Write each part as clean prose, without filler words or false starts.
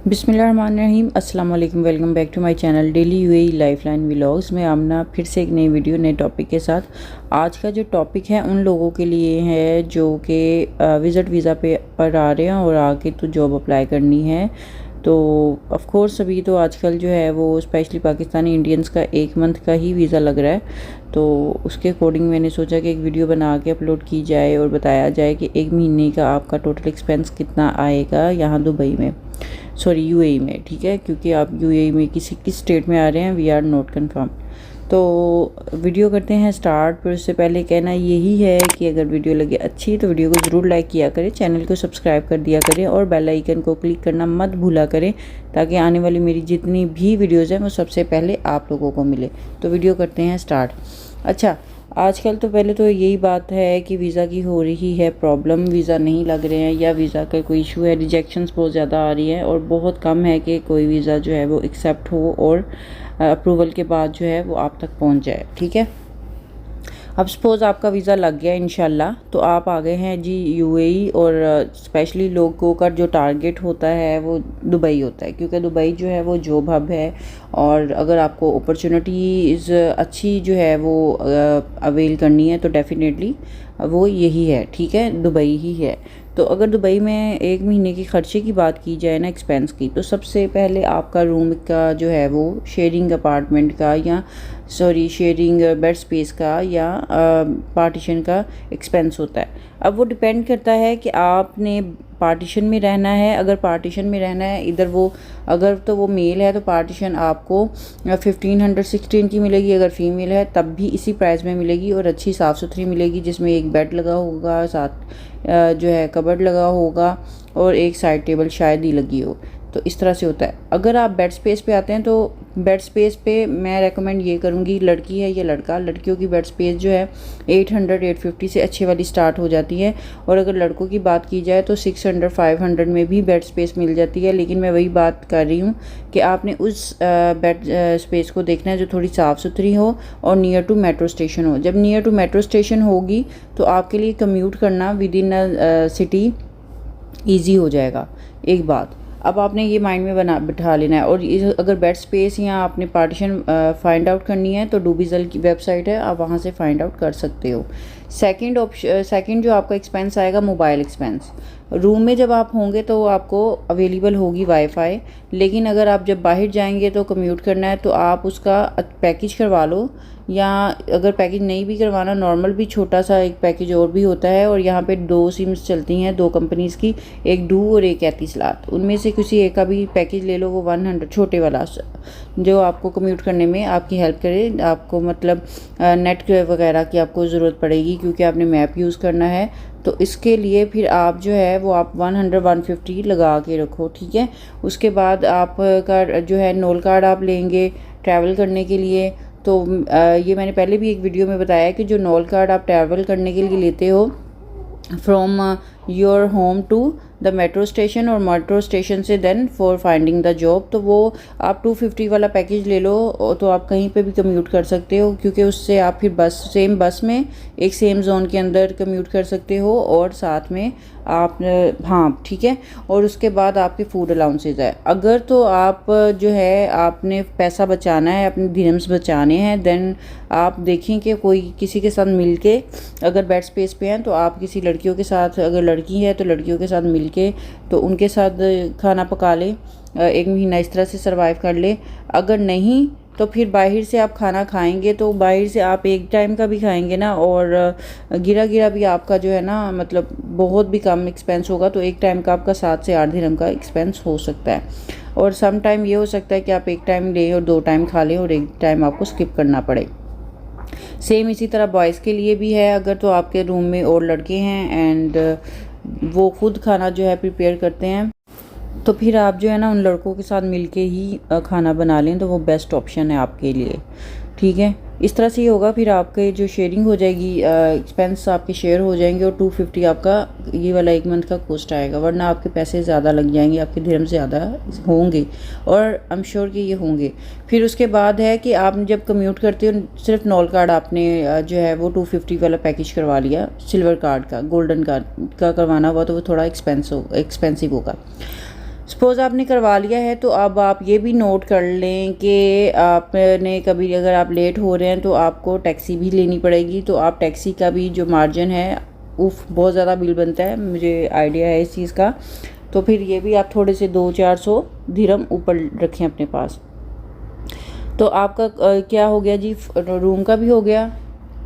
बिस्मिल्लाहिर्रहमानिर्रहीम अस्सलाम वालेकुम। Welcome back to my channel daily UAE lifeline vlogs में आमना फिर से एक नई वीडियो नए टॉपिक के साथ। आज का जो टॉपिक है उन लोगों के लिए है जो कि विज़िट वीज़ा पर आ रहे हैं और आके तो जॉब अप्लाई करनी है। तो ऑफ़ कोर्स अभी तो आजकल जो है वो स्पेशली पाकिस्तानी इंडियंस का 1 मंथ का ही वीज़ा लग रहा है। तो उसके अकॉर्डिंग मैंने सोचा कि एक वीडियो बना के अपलोड की जाए और बताया जाए कि 1 महीने का आपका टोटल एक्सपेंस कितना आएगा यहाँ दुबई में, सॉरी यूएई में। ठीक है, क्योंकि आप यूएई में किस स्टेट में आ रहे हैं वी आर नॉट कंफर्म। तो वीडियो करते हैं स्टार्ट। पर उससे पहले कहना यही है कि अगर वीडियो लगे अच्छी तो वीडियो को ज़रूर लाइक किया करें, चैनल को सब्सक्राइब कर दिया करें और बेल आइकन को क्लिक करना मत भूला करें ताकि आने वाली मेरी जितनी भी वीडियोज़ हैं वो सबसे पहले आप लोगों को मिले। तो वीडियो करते हैं स्टार्ट। अच्छा, आजकल तो पहले तो यही बात है कि वीज़ा की हो रही है प्रॉब्लम, वीज़ा नहीं लग रहे हैं या वीज़ा का कोई इशू है, रिजेक्शंस बहुत ज़्यादा आ रही हैं और बहुत कम है कि कोई वीज़ा जो है वो एक्सेप्ट हो और अप्रूवल के बाद जो है वो आप तक पहुंच जाए। ठीक है, अब सपोज़ आपका वीज़ा लग गया इंशाल्लाह, तो आप आ गए हैं जी यूएई और स्पेशली लोगों का जो टारगेट होता है वो दुबई होता है, क्योंकि दुबई जो है वो जॉब हब है और अगर आपको अपॉर्चुनिटीज़ अच्छी जो है वो अवेल करनी है तो डेफिनेटली वो यही है। ठीक है, दुबई ही है। तो अगर दुबई में 1 महीने की खर्चे की बात की जाए ना, एक्सपेंस की, तो सबसे पहले आपका रूम का जो है वो शेयरिंग अपार्टमेंट का या शेयरिंग बेड स्पेस का या पार्टीशन का एक्सपेंस होता है। अब वो डिपेंड करता है कि आपने पार्टीशन में रहना है। अगर पार्टीशन में रहना है इधर वो, अगर तो वो मेल है तो पार्टीशन आपको 1516 की मिलेगी, अगर फीमेल है तब भी इसी प्राइस में मिलेगी और अच्छी साफ़ सुथरी मिलेगी, जिसमें एक बेड लगा होगा, साथ जो है कबर्ड लगा होगा और एक साइड टेबल शायद ही लगी हो। तो इस तरह से होता है। अगर आप बेड स्पेस पे आते हैं तो बेड स्पेस पे मैं रेकमेंड ये करूँगी, लड़की है या लड़का, लड़कियों की बेड स्पेस जो है 800-850 से अच्छे वाली स्टार्ट हो जाती है और अगर लड़कों की बात की जाए तो 600-500 में भी बेड स्पेस मिल जाती है। लेकिन मैं वही बात कर रही हूँ कि आपने उस बेड स्पेस को देखना है जो थोड़ी साफ़ सुथरी हो और नियर टू मेट्रो स्टेशन हो। जब नियर टू मेट्रो स्टेशन होगी तो आपके लिए कम्यूट करना विद इन सिटी ईजी हो जाएगा। एक बात अब आपने ये माइंड में बिठा लेना है। और अगर बेड स्पेस या आपने पार्टीशन फाइंड आउट करनी है तो डूबीजल की वेबसाइट है, आप वहाँ से फाइंड आउट कर सकते हो। सेकंड जो आपका एक्सपेंस आएगा मोबाइल एक्सपेंस। रूम में जब आप होंगे तो आपको अवेलेबल होगी वाईफाई, लेकिन अगर आप जब बाहर जाएंगे तो कम्यूट करना है तो आप उसका पैकेज करवा लो, या अगर पैकेज नहीं भी करवाना, नॉर्मल भी छोटा सा एक पैकेज और भी होता है। और यहाँ पे 2 सिम्स चलती हैं 2 कंपनीज़ की, एक डू और एक एतिसलात। उनमें से किसी एक का भी पैकेज ले लो, वो 100 छोटे वाला जो आपको कम्यूट करने में आपकी हेल्प करे। आपको मतलब नेट वगैरह की आपको ज़रूरत पड़ेगी क्योंकि आपने मैप यूज़ करना है, तो इसके लिए फिर आप जो है वो आप 100-150 लगा के रखो। ठीक है, उसके बाद आपका जो है नोल कार्ड आप लेंगे ट्रैवल करने के लिए। तो ये मैंने पहले भी एक वीडियो में बताया कि जो नोल कार्ड आप ट्रैवल करने के लिए लेते हो from your home to the metro station और मेट्रो स्टेशन से then for finding the job, तो वो आप 250 वाला पैकेज ले लो तो आप कहीं पे भी कम्यूट कर सकते हो, क्योंकि उससे आप फिर सेम बस में एक सेम जोन के अंदर कम्यूट कर सकते हो और साथ में आप हाँ ठीक है। और उसके बाद आपके फूड अलाउंसेज है। अगर तो आप जो है आपने पैसा बचाना है, अपने दिरहम्स बचाने हैं, देन आप देखें कि कोई किसी के साथ मिलके, अगर बेड स्पेस पे हैं तो आप किसी लड़कियों के साथ, अगर लड़की है तो लड़कियों के साथ मिलके तो उनके साथ खाना पका ले, 1 महीना इस तरह से सरवाइव कर ले। अगर नहीं तो फिर बाहर से आप खाना खाएंगे तो बाहर से आप एक टाइम का भी खाएंगे ना, और गिरा गिरा भी आपका जो है ना मतलब बहुत भी कम एक्सपेंस होगा, तो एक टाइम का आपका 7 से 8 दिरहम का एक्सपेंस हो सकता है। और सम टाइम ये हो सकता है कि आप एक टाइम लें और 2 टाइम खा लें और एक टाइम आपको स्किप करना पड़े। सेम इसी तरह बॉयज़ के लिए भी है। अगर तो आपके रूम में और लड़के हैं एंड वो खुद खाना जो है प्रिपेयर करते हैं तो फिर आप जो है ना उन लड़कों के साथ मिलके ही खाना बना लें, तो वो बेस्ट ऑप्शन है आपके लिए। ठीक है, इस तरह से ही होगा। फिर आपके जो शेयरिंग हो जाएगी, एक्सपेंस आपके शेयर हो जाएंगे और 250 आपका ये वाला 1 मंथ का कॉस्ट आएगा, वरना आपके पैसे ज़्यादा लग जाएंगे, आपके दिरहम ज़्यादा होंगे और आई एम श्योर कि ये होंगे। फिर उसके बाद है कि आप जब कम्यूट करते हो, सिर्फ नॉल कार्ड आपने जो है वो 250 वाला पैकेज करवा लिया, सिल्वर कार्ड का, गोल्डन कार्ड का करवाना हुआ तो वो थोड़ा एक्सपेंसिव होगा। सपोज़ आपने करवा लिया है तो अब आप ये भी नोट कर लें कि आपने कभी अगर आप लेट हो रहे हैं तो आपको टैक्सी भी लेनी पड़ेगी, तो आप टैक्सी का भी जो मार्जिन है बहुत ज़्यादा बिल बनता है, मुझे आइडिया है इस चीज़ का। तो फिर ये भी आप थोड़े से 200-400 दिरहम ऊपर रखें अपने पास। तो आपका क्या हो गया जी, रूम का भी हो गया,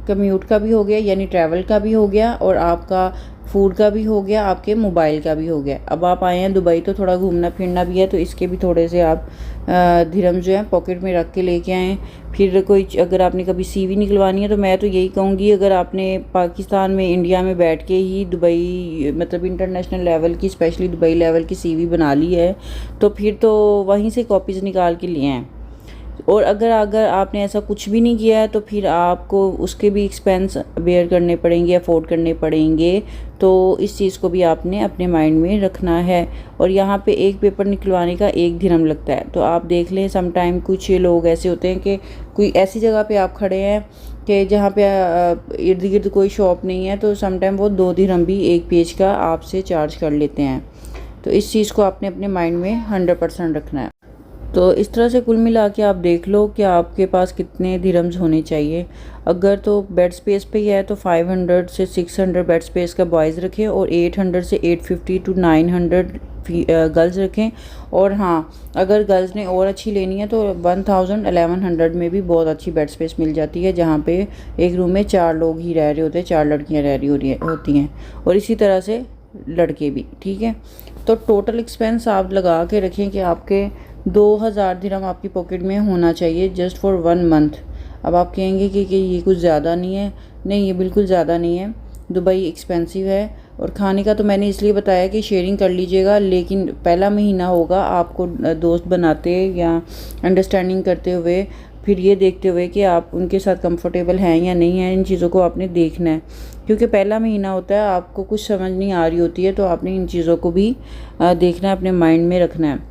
कम्यूट का भी हो गया यानी ट्रैवल का भी हो गया, और आपका फूड का भी हो गया, आपके मोबाइल का भी हो गया। अब आप आए हैं दुबई तो थोड़ा घूमना फिरना भी है, तो इसके भी थोड़े से आप दिरहम जो है पॉकेट में रख के लेके आएँ। फिर कोई अगर आपने कभी सीवी निकलवानी है तो मैं तो यही कहूँगी, अगर आपने पाकिस्तान में इंडिया में बैठ के ही दुबई मतलब इंटरनेशनल लेवल की, स्पेशली दुबई लेवल की सीवी बना ली है तो फिर तो वहीं से कॉपीज़ निकाल के लिए आएँ। और अगर आपने ऐसा कुछ भी नहीं किया है तो फिर आपको उसके भी एक्सपेंस बेयर करने पड़ेंगे, अफोर्ड करने पड़ेंगे। तो इस चीज़ को भी आपने अपने माइंड में रखना है। और यहाँ पे एक पेपर निकलवाने का 1 दिरहम लगता है। तो आप देख लें, सम टाइम कुछ लोग ऐसे होते हैं कि कोई ऐसी जगह पे आप खड़े हैं कि जहाँ पे इर्द गिर्द कोई शॉप नहीं है, तो सम टाइम वो 2 दिरहम भी एक पेज का आपसे चार्ज कर लेते हैं। तो इस चीज़ को आपने अपने माइंड में 100% रखना है। तो इस तरह से कुल मिला के आप देख लो कि आपके पास कितने दिरहम्स होने चाहिए। अगर तो बेड स्पेस पे ही है तो 500 से 600 बेड स्पेस का बॉयज़ रखें, और 800 से 850 टू 900 गर्ल्स रखें। और हाँ, अगर गर्ल्स ने और अच्छी लेनी है तो 1100 में भी बहुत अच्छी बेड स्पेस मिल जाती है, जहाँ पे एक रूम में 4 लोग ही रह रहे होते हैं, 4 लड़कियाँ रह रही होती हैं, और इसी तरह से लड़के भी। ठीक है, तो टोटल एक्सपेंस आप लगा के रखें कि आपके 2000 दिरहम आपकी पॉकेट में होना चाहिए जस्ट फॉर 1 मंथ। अब आप कहेंगे कि ये कुछ ज़्यादा नहीं है। नहीं, ये बिल्कुल ज़्यादा नहीं है। दुबई एक्सपेंसिव है, और खाने का तो मैंने इसलिए बताया कि शेयरिंग कर लीजिएगा, लेकिन पहला महीना होगा आपको दोस्त बनाते या अंडरस्टैंडिंग करते हुए, फिर ये देखते हुए कि आप उनके साथ कंफर्टेबल हैं या नहीं हैं। इन चीज़ों को आपने देखना है, क्योंकि पहला महीना होता है, आपको कुछ समझ नहीं आ रही होती है, तो आपने इन चीज़ों को भी देखना है, अपने माइंड में रखना है।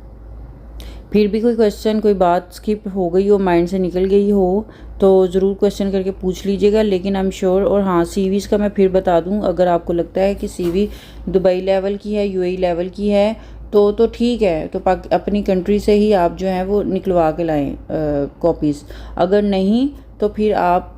फिर भी कोई क्वेश्चन, कोई बात स्किप हो गई हो, माइंड से निकल गई हो, तो ज़रूर क्वेश्चन करके पूछ लीजिएगा, लेकिन आई एम श्योर। और हाँ, सीवीज़ का मैं फिर बता दूं, अगर आपको लगता है कि सीवी दुबई लेवल की है, यूएई लेवल की है, तो ठीक है, तो अपनी कंट्री से ही आप जो है वो निकलवा के लाएँ कॉपीज़। अगर नहीं तो फिर आप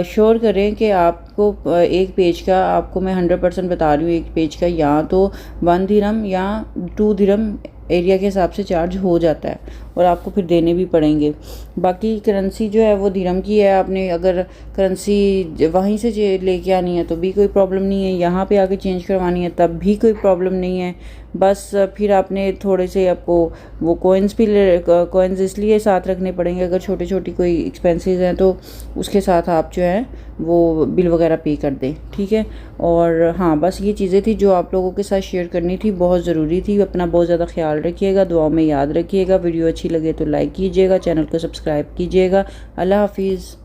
श्योर करें कि आपको एक पेज का, आपको मैं 100% बता रही हूँ, एक पेज का या तो 1 दिरहम या 2 दिरहम एरिया के हिसाब से चार्ज हो जाता है, और आपको फिर देने भी पड़ेंगे। बाकी करेंसी जो है वो दिरहम की है। आपने अगर करेंसी वहीं से लेके आनी है तो भी कोई प्रॉब्लम नहीं है, यहाँ पे आके चेंज करवानी है तब भी कोई प्रॉब्लम नहीं है। बस फिर आपने थोड़े से आपको वो कॉइन्स इसलिए साथ रखने पड़ेंगे, अगर छोटी छोटी कोई एक्सपेंसेस हैं तो उसके साथ आप जो है वो बिल वगैरह पे कर दें। ठीक है, और हाँ, बस ये चीज़ें थी जो आप लोगों के साथ शेयर करनी थी, बहुत ज़रूरी थी। अपना बहुत ज़्यादा ख्याल रखिएगा, दुआओं में याद रखिएगा। वीडियो अच्छी लगे तो लाइक कीजिएगा, चैनल को सब्सक्राइब कीजिएगा। अल्लाह हाफिज़।